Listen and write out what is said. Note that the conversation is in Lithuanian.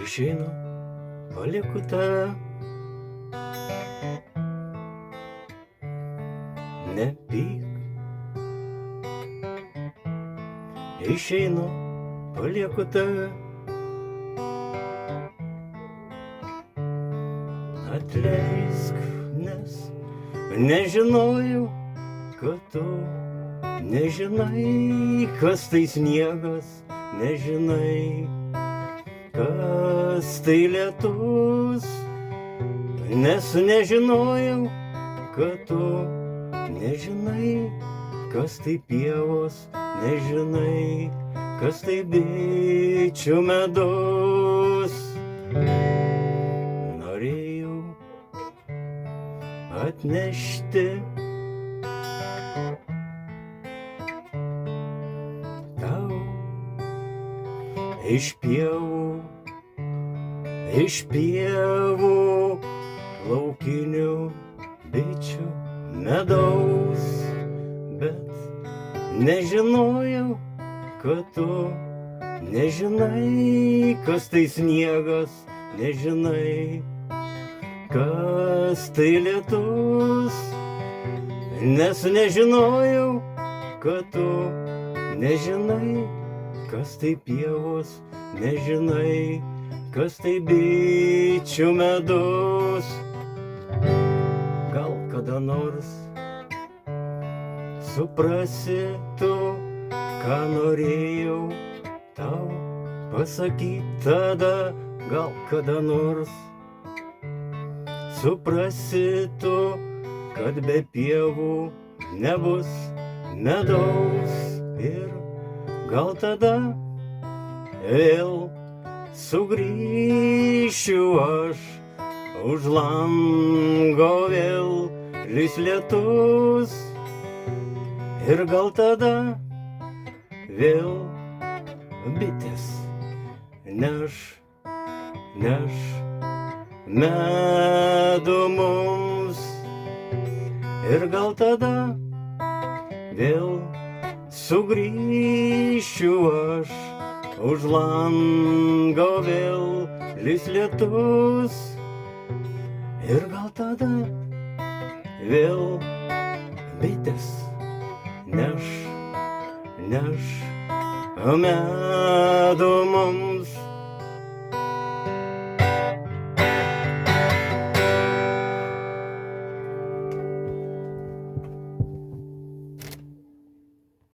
Išeinu, palieku tave, nepyk. Išeinu, palieku tave, atleisk, nes nežinojau, kad tu nežinai, kas tai sniegas, nežinai, kas tai lietus, nes nežinojau, kad tu nežinai, kas tai pievos, nežinai, kas tai bičių medus. Norėjau atnešti tau iš pievų laukinių bičių medaus, bet nežinojau, kad tu nežinai, kas tai sniegas, nežinai, kas tai lietus, nes nežinojau, kad tu nežinai, kas tai pievos, nežinai, kas tai bičių medus. Gal kada nors suprasi tu, ką norėjau tau pasakyti tada, gal kada nors suprasi tu, kad be pievų nebus medaus ir gal tada vėl sugrįšiu aš, už lango vėl lys lietus ir gal tada vėl bitės neš medų mums ir gal tada vėl sugrįšiu aš, už lango vėl lys lietus ir gal tada vėl bitės neš medų mums.